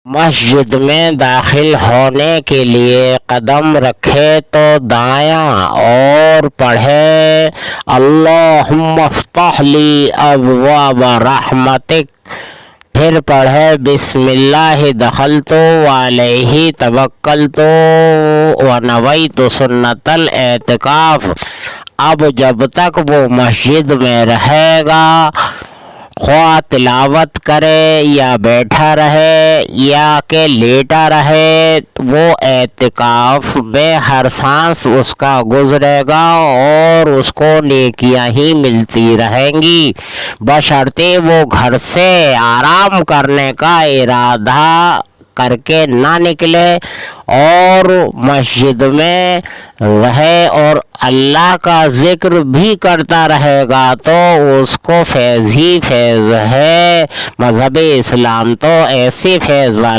مسجد میں داخل ہونے کے لیے قدم رکھے تو دایاں اور پڑھے اللہم افتح لی ابواب رحمتک، پھر پڑھے بسم اللہ دخلت وعلیہ توکلت ونویت سنت الاعتکاف۔ اب جب تک وہ مسجد میں رہے گا، خواہ تلاوت کرے یا بیٹھا رہے یا کہ لیٹا رہے، وہ اعتکاف میں ہر سانس اس کا گزرے گا اور اس کو نیکیاں ہی ملتی رہیں گی، بشرطے وہ گھر سے آرام کرنے کا ارادہ کر کے نہ نکلے اور مسجد میں رہے اور اللہ کا ذکر بھی کرتا رہے گا تو اس کو فیض ہی فیض ہے۔ مذہب اسلام تو ایسی فیض والا